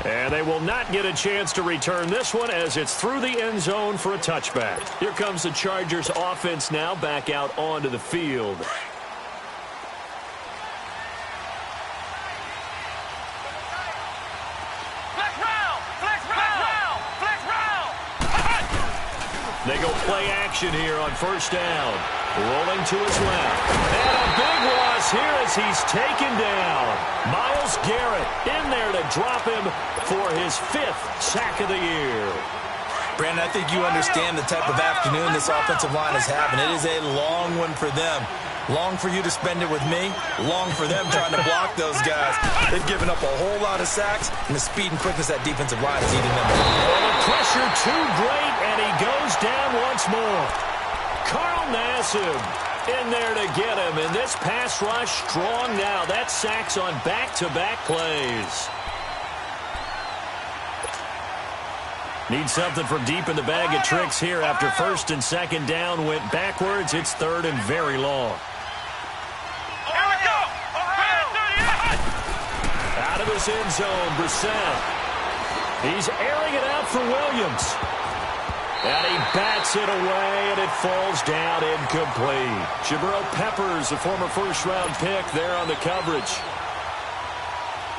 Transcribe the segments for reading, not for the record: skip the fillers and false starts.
And they will not get a chance to return this one as it's through the end zone for a touchback. Here comes the Chargers offense now back out onto the field. They go play action here on first down. Rolling to his left. And a big loss here as he's taken down. Myles Garrett in there to drop him for his 5th sack of the year. Brandon, I think you understand the type of afternoon this offensive line is having. It is a long one for them. Long for you to spend it with me. Long for them trying to block those guys. They've given up a whole lot of sacks, and the speed and quickness that defensive line is eating them. Well, the pressure too great, and he goes down once more. Carl Nassib in there to get him, and this pass rush strong now. That's sacks on back-to-back plays. Need something from deep in the bag of tricks here after first and second down went backwards. It's third and very long. Out of his end zone, Brissett. He's airing it out for Williams. And he bats it away, and it falls down incomplete. Jabril Peppers, a former first-round pick, there on the coverage.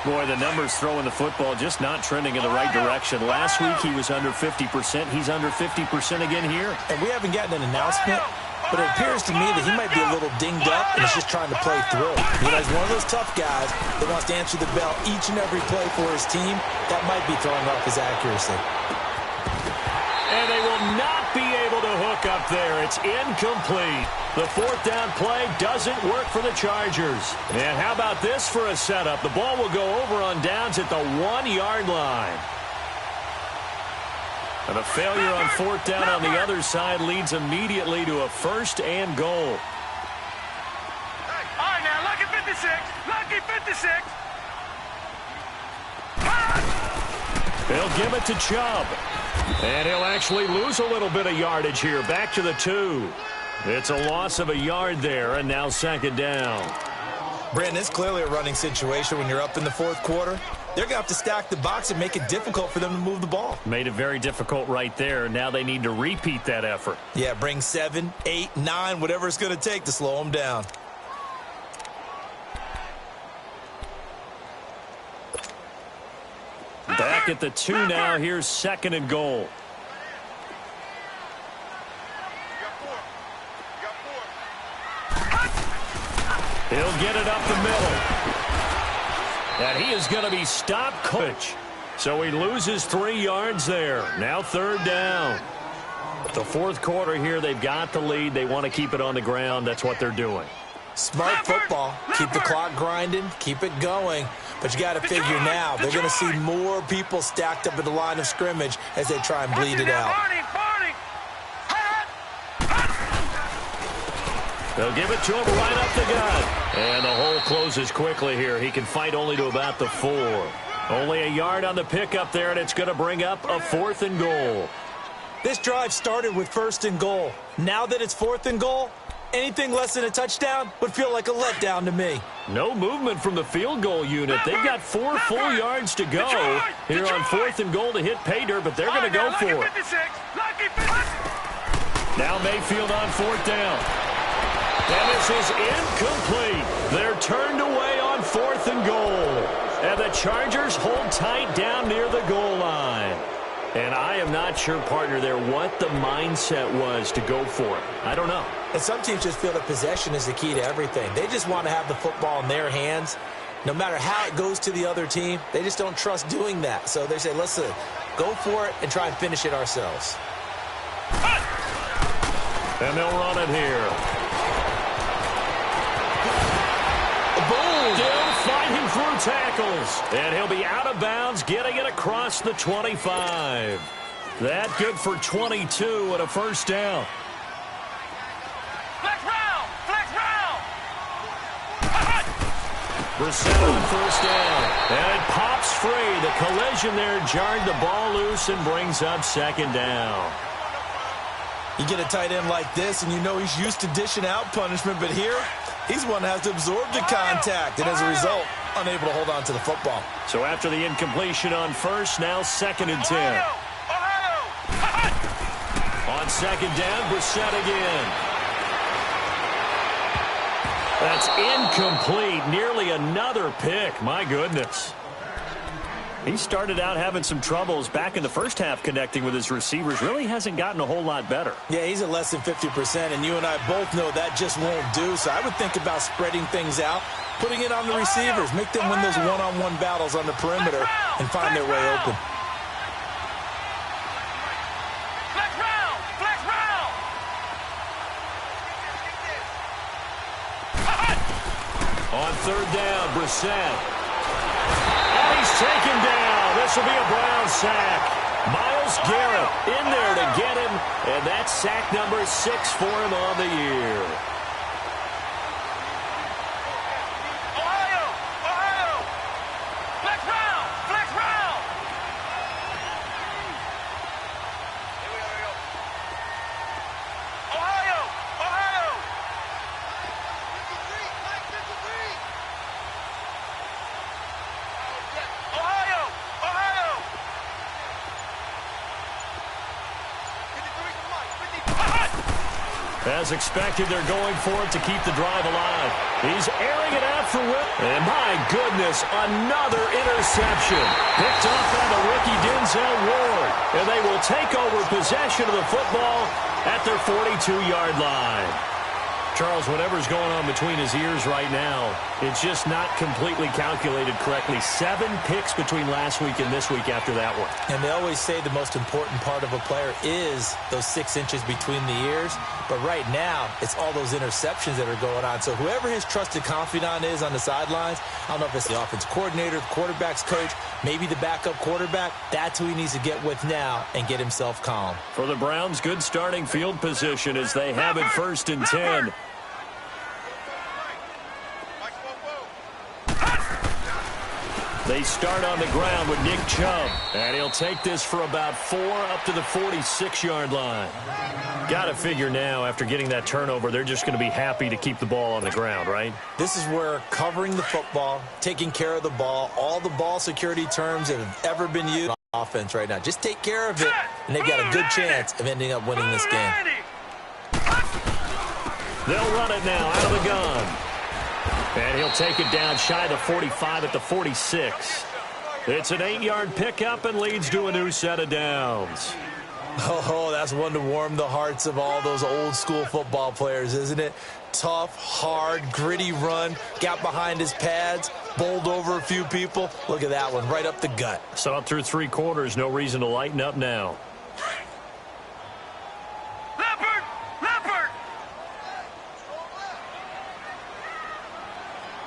Boy, the numbers throwing the football just not trending in the right direction. Last week he was under 50%. He's under 50% again here. And we haven't gotten an announcement, but it appears to me that he might be a little dinged up and is just trying to play through. You know, he's one of those tough guys that wants to answer the bell each and every play for his team. That might be throwing off his accuracy. And they will not be able to hook up there. It's incomplete. The 4th down play doesn't work for the Chargers. And how about this for a setup? The ball will go over on downs at the 1-yard line. And a failure on 4th down on the other side leads immediately to a 1st and goal. All right, now, lucky 56. Lucky 56. They'll give it to Chubb. And he'll actually lose a little bit of yardage here. Back to the 2. It's a loss of a yard there, and now second down. Brandon, it's clearly a running situation when you're up in the 4th quarter. They're going to have to stack the box and make it difficult for them to move the ball. Made it very difficult right there. Now they need to repeat that effort. Yeah, bring 7, 8, 9, whatever it's going to take to slow them down. Back at the 2 now. Here's 2nd and goal. He'll get it up the middle. And he is going to be stopped. Coach. So he loses 3 yards there. Now 3rd down. The 4th quarter here, they've got the lead. They want to keep it on the ground. That's what they're doing. Smart football. Keep the clock grinding. Keep it going. But you got to figure now, they're going to see more people stacked up at the line of scrimmage as they try and bleed it out. They'll give it to him right up the gut. And the hole closes quickly here. He can fight only to about the 4. Only a yard on the pickup there, and it's going to bring up a 4th and goal. This drive started with 1st and goal. Now that it's 4th and goal, anything less than a touchdown would feel like a letdown to me. No movement from the field goal unit. They've got 4 full yards to go here on 4th and goal to hit pay dirt, but they're going to go for it. Now Mayfield on 4th down. And this is incomplete. They're turned away on 4th and goal. And the Chargers hold tight down near the goal line. And I am not sure, partner, there what the mindset was to go for it. I don't know. And some teams just feel that possession is the key to everything. They just want to have the football in their hands. No matter how it goes to the other team, they just don't trust doing that. So they say, listen, go for it and try and finish it ourselves. And they'll run it here. Boom! Still fighting through tackles. And he'll be out of bounds, getting it across the 25. That good for 22 and a 1st down. Brissett on 1st down. And it pops free. The collision there jarred the ball loose and brings up 2nd down. You get a tight end like this, and you know he's used to dishing out punishment, but here, he's one that has to absorb the contact, and as a result, unable to hold on to the football. So after the incompletion on first, now 2nd and 10. On 2nd down, Brissett again. That's incomplete. Nearly another pick. My goodness. He started out having some troubles back in the first half connecting with his receivers. Really hasn't gotten a whole lot better. Yeah, he's at less than 50%, and you and I both know that just won't do. So I would think about spreading things out, putting it on the receivers, make them win those one-on-one battles on the perimeter and find their way open. On 3rd down, Brissett. And he's taken down. This will be a Brown sack. Myles Garrett in there to get him, and that's sack number 6 for him on the year. As expected, they're going for it to keep the drive alive. He's airing it out for Will. And my goodness, another interception. Picked off by the rookie Denzel Ward. And they will take over possession of the football at their 42-yard line. Charles, whatever's going on between his ears right now, it's just not completely calculated correctly. 7 picks between last week and this week after that one. And they always say the most important part of a player is those 6 inches between the ears. But right now, it's all those interceptions that are going on. So whoever his trusted confidant is on the sidelines, I don't know if it's the offense coordinator, the quarterback's coach, maybe the backup quarterback, that's who he needs to get with now and get himself calm. For the Browns, good starting field position as they have it 1st and 10. They start on the ground with Nick Chubb. And he'll take this for about 4 up to the 46-yard line. Got to figure now, after getting that turnover, they're just going to be happy to keep the ball on the ground, right? This is where covering the football, taking care of the ball, all the ball security terms that have ever been used on offense right now. Just take care of it, and they've got a good chance of ending up winning this game. They'll run it now out of the gun. And he'll take it down shy of the 45 at the 46. It's an 8-yard pickup and leads to a new set of downs. Oh, that's one to warm the hearts of all those old-school football players, isn't it? Tough, hard, gritty run, got behind his pads, bowled over a few people. Look at that one, right up the gut. Saw it through 3 quarters, no reason to lighten up now. Leopard!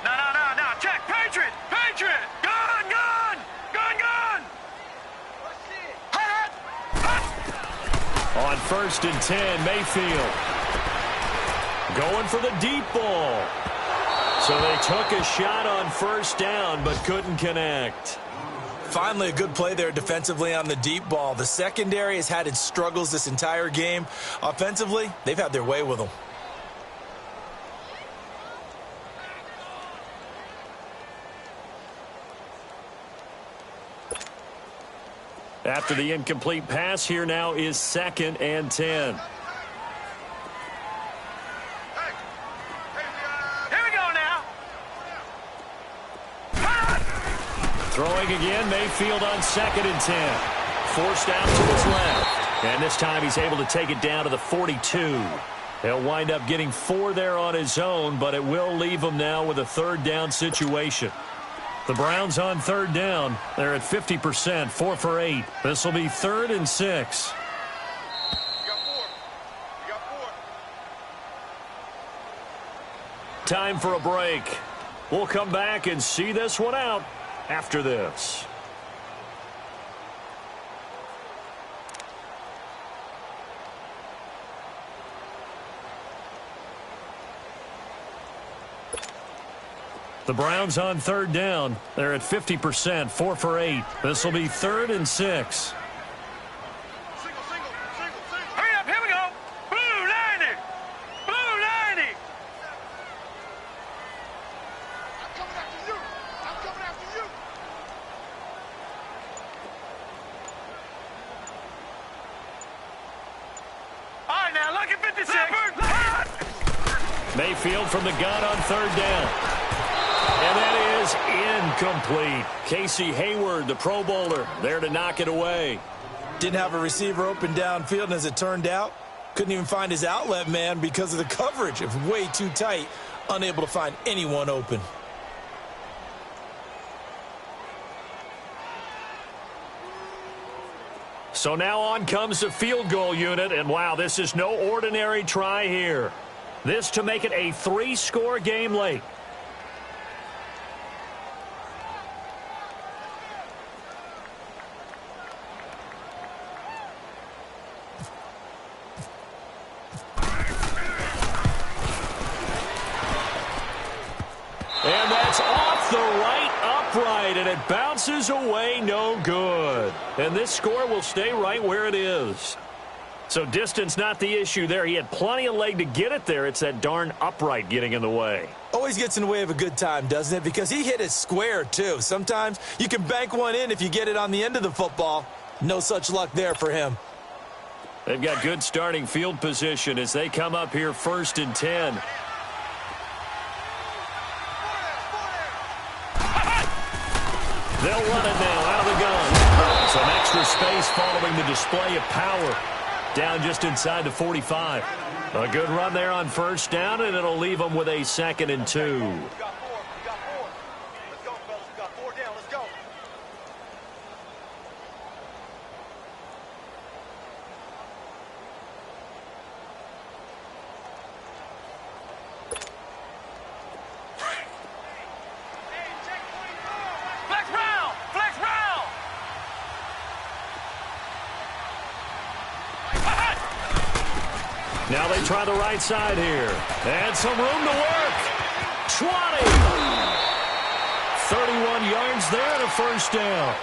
No, check, Patriot! Gun! On 1st and 10, Mayfield. Going for the deep ball. So they took a shot on 1st down, but couldn't connect. Finally, a good play there defensively on the deep ball. The secondary has had its struggles this entire game. Offensively, they've had their way with them. After the incomplete pass, here now is 2nd and 10. Here we go now. Throwing again, Mayfield on 2nd and 10. Forced out to his left. And this time he's able to take it down to the 42. He'll wind up getting 4 there on his own, but it will leave him now with a 3rd down situation. The Browns on 3rd down. They're at 50%, 4 for 8. This will be 3rd and 6. Time for a break. We'll come back and see this one out after this. The Browns on 3rd down. They're at 50%, 4 for 8. This will be 3rd and 6. Hurry up, here we go. Blue 90. Blue 90. Mayfield from the gun on third down. And that is incomplete. Casey Hayward, the Pro Bowler, there to knock it away. Didn't have a receiver open downfield, and as it turned out, couldn't even find his outlet man because of the coverage. It was way too tight, unable to find anyone open. So now on comes the field goal unit, and wow, this is no ordinary try here. This to make it a 3-score game late. And that's off the right upright, and it bounces away, no good. And this score will stay right where it is. So distance not the issue there. He had plenty of leg to get it there. It's that darn upright getting in the way. Always gets in the way of a good time, doesn't it? Because he hit it square, too. Sometimes you can bank one in if you get it on the end of the football. No such luck there for him. They've got good starting field position as they come up here 1st and 10. They'll run it now out of the gun. Some extra space following the display of power. Down just inside the 45. A good run there on 1st down, and it'll leave them with a 2nd and 2. Now they try the right side here. And some room to work. 20. 31 yards there and a 1st down.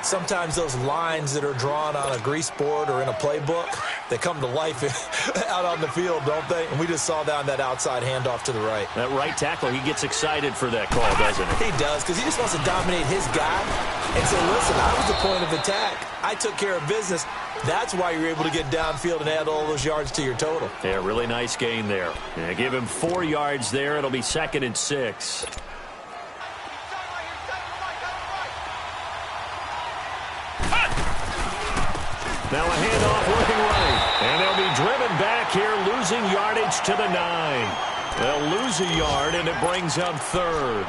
Sometimes those lines that are drawn on a grease board or in a playbook, they come to life out on the field, don't they? And we just saw down that outside handoff to the right. That right tackle, he gets excited for that call, doesn't he? He does, because he just wants to dominate his guy and say, listen, I was the point of attack. I took care of business. That's why you're able to get downfield and add all those yards to your total. Yeah, really nice gain there. Yeah, give him 4 yards there. It'll be 2nd and 6. Now a handoff working right. And they'll be driven back here, losing yardage to the 9. They'll lose a yard, and it brings up 3rd.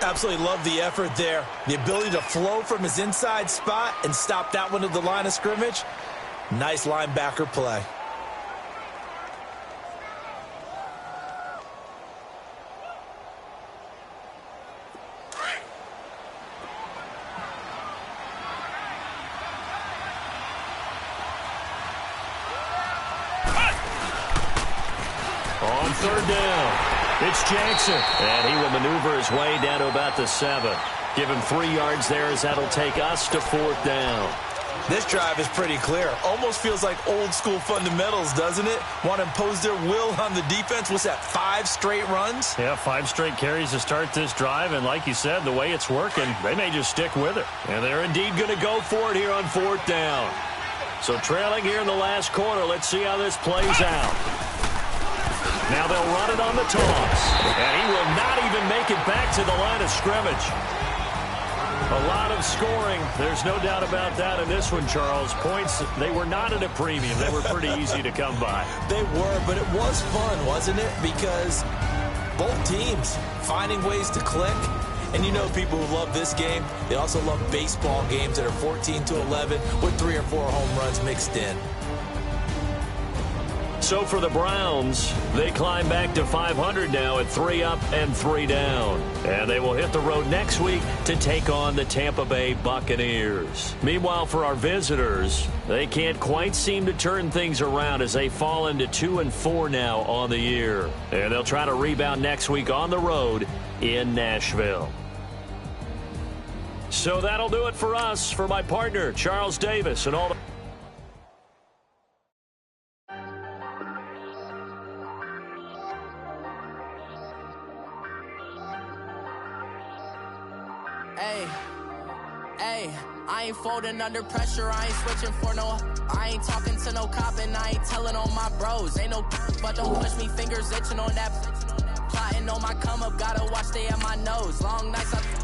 Absolutely love the effort there. The ability to flow from his inside spot and stop that one at the line of scrimmage. Nice linebacker play. On 3rd down. It's Jackson, and he will maneuver his way down to about the 7. Give him 3 yards there as that'll take us to 4th down. This drive is pretty clear. Almost feels like old school fundamentals, doesn't it? Want to impose their will on the defense. What's that, 5 straight runs? Yeah, 5 straight carries to start this drive, and like you said, the way it's working, they may just stick with it. And they're indeed going to go for it here on 4th down. So trailing here in the last quarter, let's see how this plays out. Now they'll run it on the toss. And he will not even make it back to the line of scrimmage. A lot of scoring. There's no doubt about that in this one, Charles. Points, they were not at a premium. They were pretty easy to come by. They were, but it was fun, wasn't it? Because both teams finding ways to click. And you know people who love this game, they also love baseball games that are 14-11 with 3 or 4 home runs mixed in. So for the Browns, they climb back to 500 now at 3 up and 3 down. And they will hit the road next week to take on the Tampa Bay Buccaneers. Meanwhile, for our visitors, they can't quite seem to turn things around as they fall into 2-4 now on the year. And they'll try to rebound next week on the road in Nashville. So that'll do it for us. For my partner, Charles Davis, and all the... Hey, I ain't folding under pressure. I ain't switching for no. I ain't talking to no no copping, I ain't telling on my bros. Ain't no but don't push me, fingers itching on that. Plotting on my come up, gotta watch stay at my nose. Long nights I